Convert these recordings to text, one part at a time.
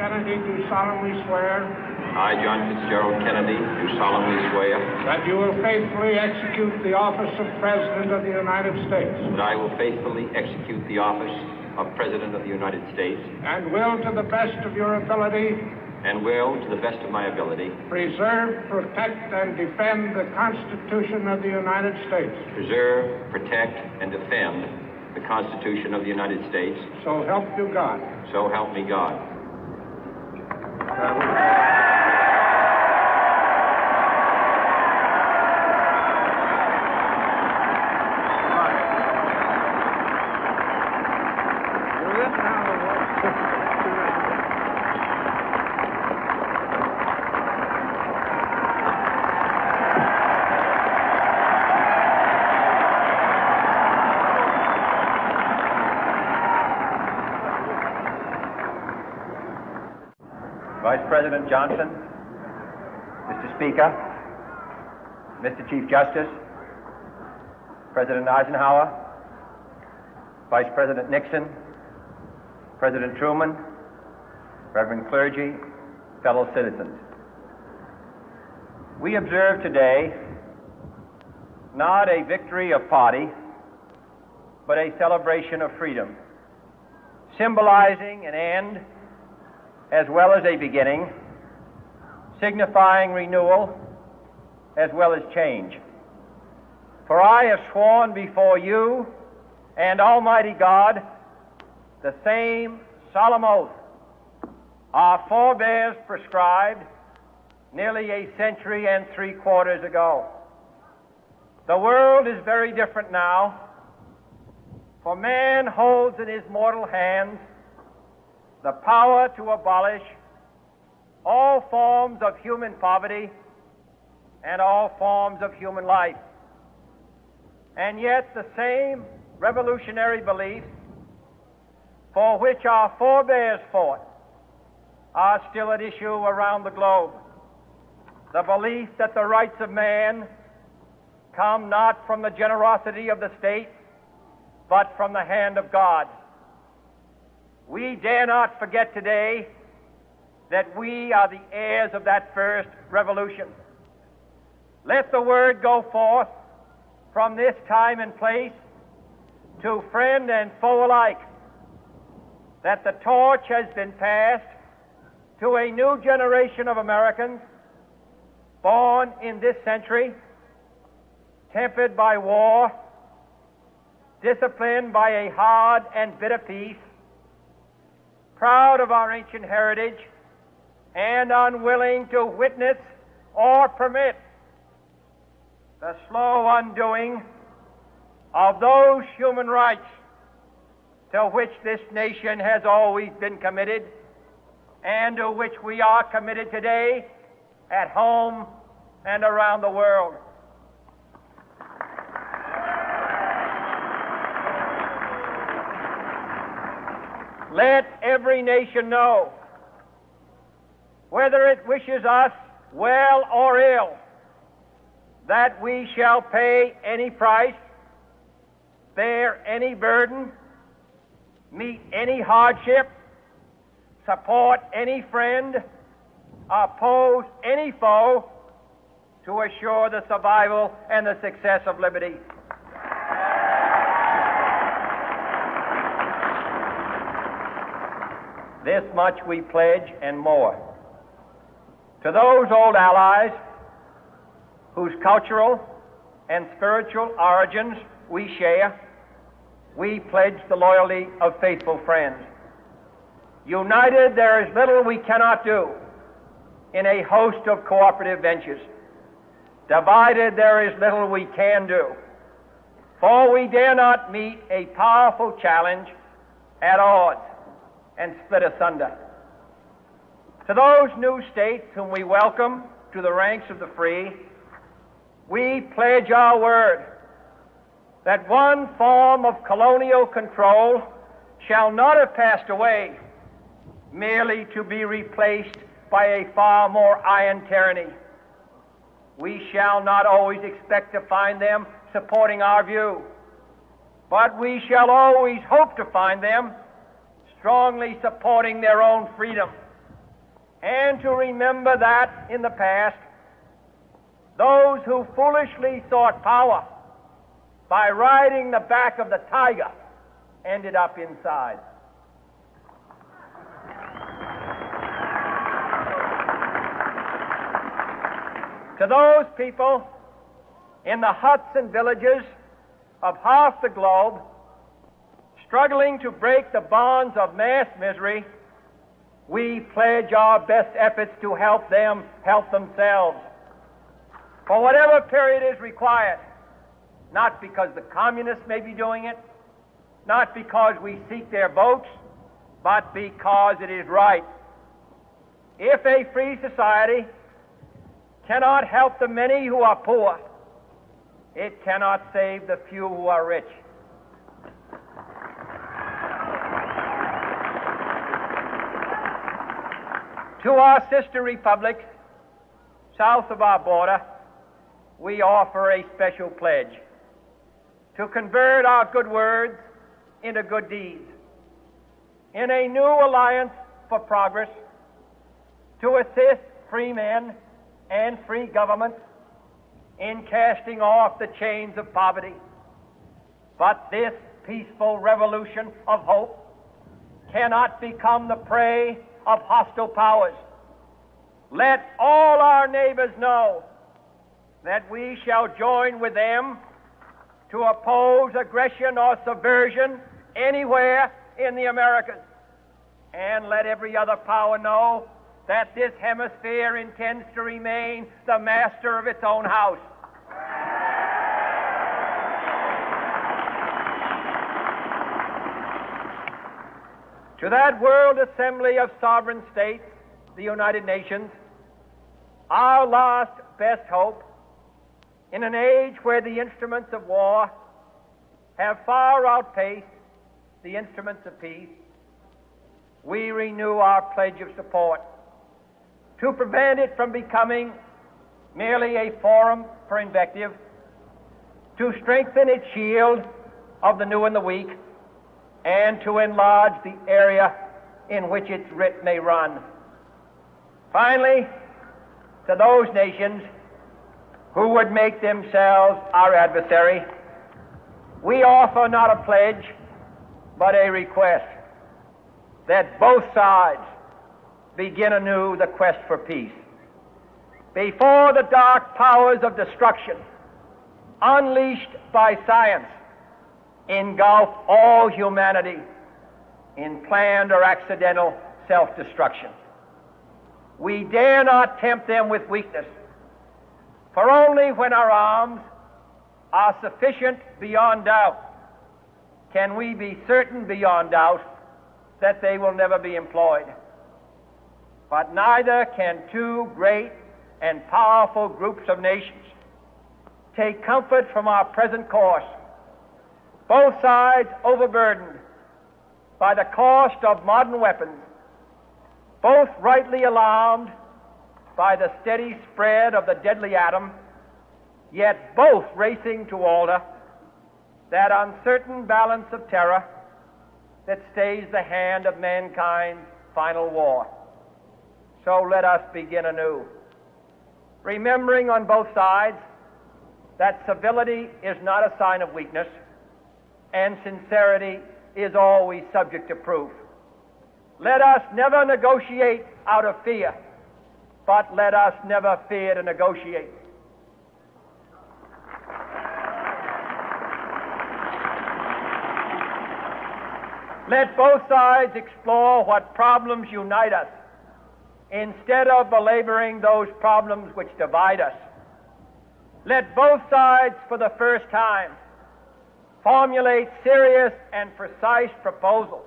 Kennedy, do solemnly swear. I, John Fitzgerald Kennedy, do solemnly swear. That you will faithfully execute the office of President of the United States. That I will faithfully execute the office of President of the United States. And will, to the best of your ability. And will, to the best of my ability. Preserve, protect, and defend the Constitution of the United States. Preserve, protect, and defend the Constitution of the United States. So help you God. So help me God. Vice President Johnson, Mr. Speaker, Mr. Chief Justice, President Eisenhower, Vice President Nixon, President Truman, Reverend clergy, fellow citizens. We observe today not a victory of party, but a celebration of freedom, symbolizing an end as well as a beginning, signifying renewal as well as change. For I have sworn before you and Almighty God the same solemn oath our forebears prescribed nearly a century and 3/4 ago. The world is very different now, for man holds in his mortal hands the power to abolish all forms of human poverty and all forms of human life. And yet the same revolutionary beliefs for which our forebears fought are still at issue around the globe. The belief that the rights of man come not from the generosity of the state, but from the hand of God. We dare not forget today that we are the heirs of that first revolution. Let the word go forth from this time and place to friend and foe alike that the torch has been passed to a new generation of Americans born in this century, tempered by war, disciplined by a hard and bitter peace, proud of our ancient heritage, and unwilling to witness or permit the slow undoing of those human rights to which this nation has always been committed and to which we are committed today at home and around the world. Let every nation know, whether it wishes us well or ill, that we shall pay any price, bear any burden, meet any hardship, support any friend, oppose any foe to assure the survival and the success of liberty. This much we pledge and more. To those old allies whose cultural and spiritual origins we share, we pledge the loyalty of faithful friends. United, there is little we cannot do in a host of cooperative ventures. Divided, there is little we can do, for we dare not meet a powerful challenge at odds and split asunder. To those new states whom we welcome to the ranks of the free, we pledge our word that one form of colonial control shall not have passed away, merely to be replaced by a far more iron tyranny. We shall not always expect to find them supporting our view, but we shall always hope to find them strongly supporting their own freedom and to remember that in the past, those who foolishly sought power by riding the back of the tiger ended up inside. To those people in the huts and villages of half the globe struggling to break the bonds of mass misery, we pledge our best efforts to help them help themselves for whatever period is required, not because the communists may be doing it, not because we seek their votes, but because it is right. If a free society cannot help the many who are poor, it cannot save the few who are rich. To our sister republics south of our border, we offer a special pledge to convert our good words into good deeds, in a new alliance for progress, to assist free men and free governments in casting off the chains of poverty. But this peaceful revolution of hope cannot become the prey of hostile powers. Let all our neighbors know that we shall join with them to oppose aggression or subversion anywhere in the Americas. And let every other power know that this hemisphere intends to remain the master of its own house. To that World Assembly of Sovereign States, the United Nations, our last best hope, in an age where the instruments of war have far outpaced the instruments of peace, we renew our pledge of support to prevent it from becoming merely a forum for invective, to strengthen its shield of the new and the weak, and to enlarge the area in which its writ may run. Finally, to those nations who would make themselves our adversary, we offer not a pledge, but a request that both sides begin anew the quest for peace. Before the dark powers of destruction, unleashed by science, engulf all humanity in planned or accidental self-destruction, we dare not tempt them with weakness, for only when our arms are sufficient beyond doubt can we be certain beyond doubt that they will never be employed. But neither can two great and powerful groups of nations take comfort from our present course, both sides overburdened by the cost of modern weapons, both rightly alarmed by the steady spread of the deadly atom, yet both racing to alter that uncertain balance of terror that stays the hand of mankind's final war. So let us begin anew, remembering on both sides that civility is not a sign of weakness, and sincerity is always subject to proof. Let us never negotiate out of fear, but let us never fear to negotiate. Let both sides explore what problems unite us, instead of belaboring those problems which divide us. Let both sides, for the first time, formulate serious and precise proposals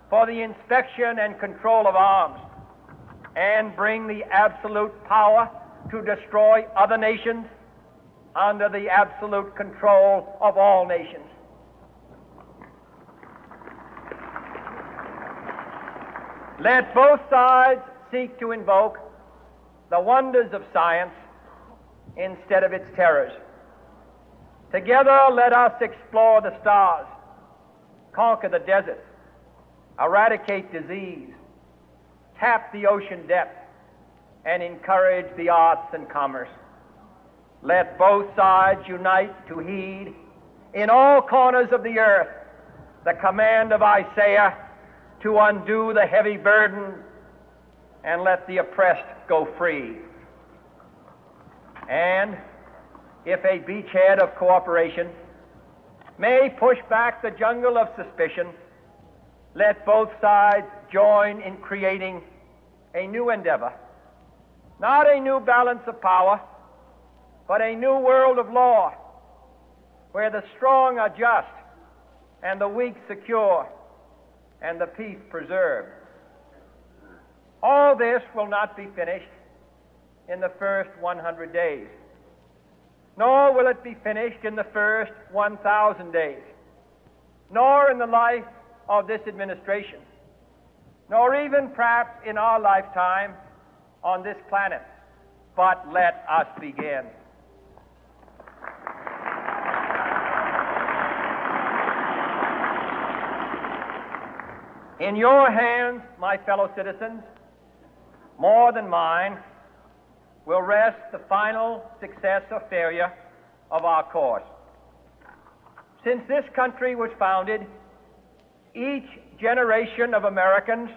for the inspection and control of arms, and bring the absolute power to destroy other nations under the absolute control of all nations. Let both sides seek to invoke the wonders of science instead of its terrors. Together, let us explore the stars, conquer the deserts, eradicate disease, tap the ocean depth, and encourage the arts and commerce. Let both sides unite to heed in all corners of the earth the command of Isaiah to undo the heavy burden and let the oppressed go free. And if a beachhead of cooperation may push back the jungle of suspicion, let both sides join in creating a new endeavor, not a new balance of power, but a new world of law, where the strong are just and the weak secure and the peace preserved. All this will not be finished in the first 100 days, nor will it be finished in the first 1,000 days, nor in the life of this administration, nor even perhaps in our lifetime on this planet. But let us begin. In your hands, my fellow citizens, more than mine, will rest the final success or failure of our course. Since this country was founded, each generation of Americans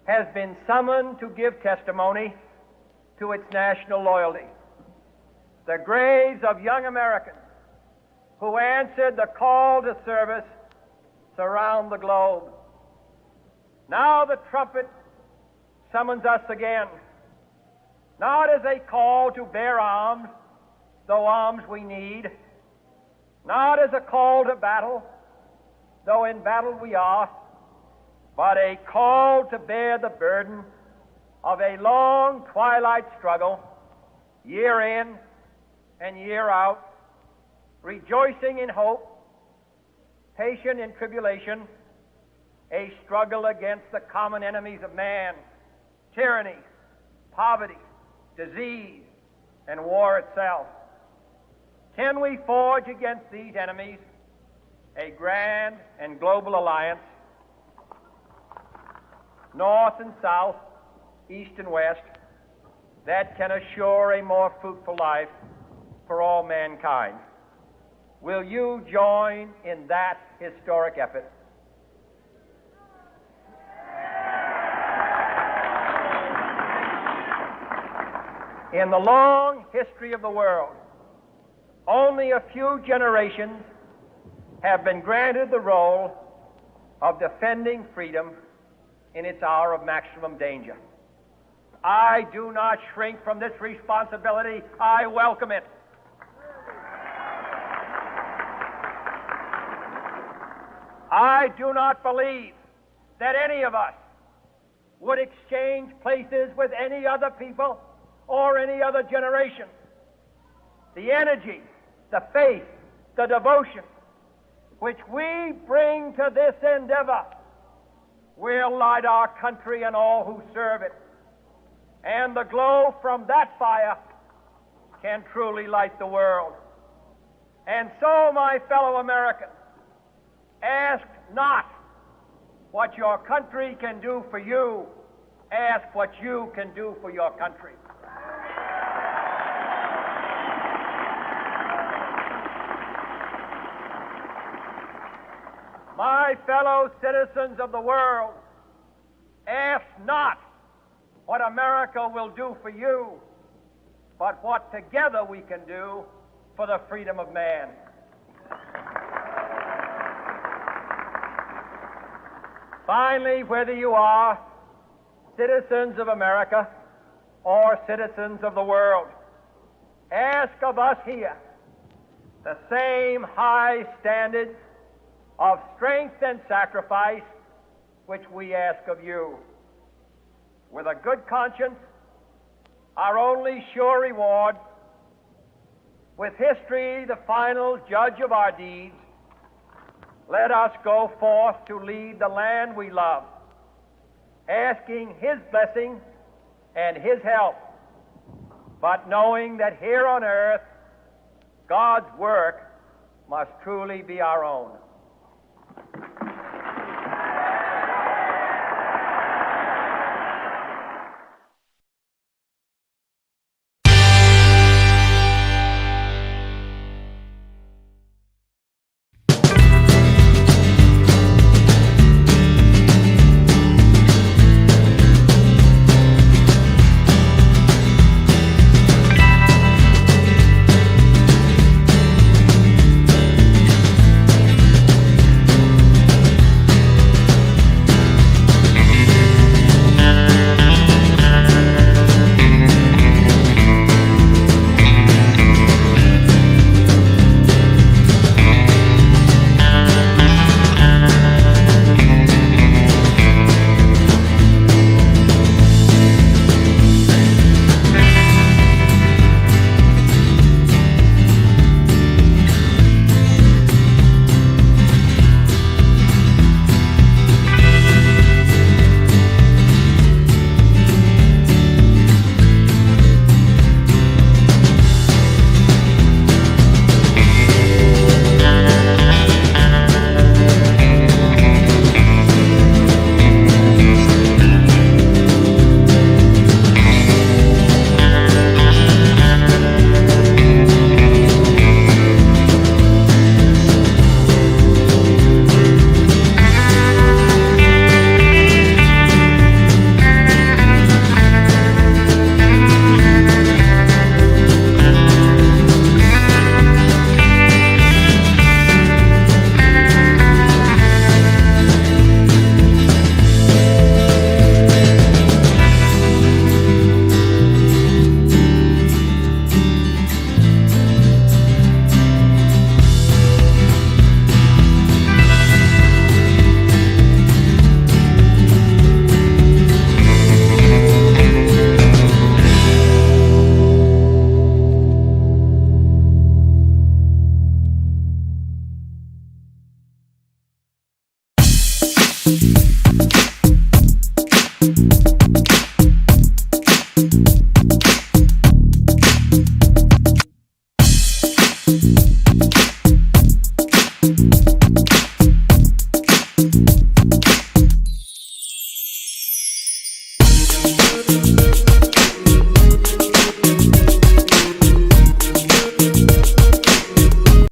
has been summoned to give testimony to its national loyalty. The graves of young Americans who answered the call to service surround the globe. Now the trumpet summons us again, not as a call to bear arms, though arms we need, not as a call to battle, though in battle we are, but a call to bear the burden of a long twilight struggle, year in and year out, rejoicing in hope, patient in tribulation, a struggle against the common enemies of man, tyranny, poverty, disease, and war itself. Can we forge against these enemies a grand and global alliance, north and south, east and west, that can assure a more fruitful life for all mankind? Will you join in that historic effort? In the long history of the world, only a few generations have been granted the role of defending freedom in its hour of maximum danger. I do not shrink from this responsibility. I welcome it. I do not believe that any of us would exchange places with any other people or any other generation. The energy, the faith, the devotion which we bring to this endeavor will light our country and all who serve it. And the glow from that fire can truly light the world. And so, my fellow Americans, ask not what your country can do for you, ask what you can do for your country. My fellow citizens of the world, ask not what America will do for you, but what together we can do for the freedom of man. Finally, whether you are citizens of America or citizens of the world, ask of us here the same high standards of strength and sacrifice which we ask of you. With a good conscience, our only sure reward, with history the final judge of our deeds, let us go forth to lead the land we love, asking His blessing and His help, but knowing that here on earth God's work must truly be our own.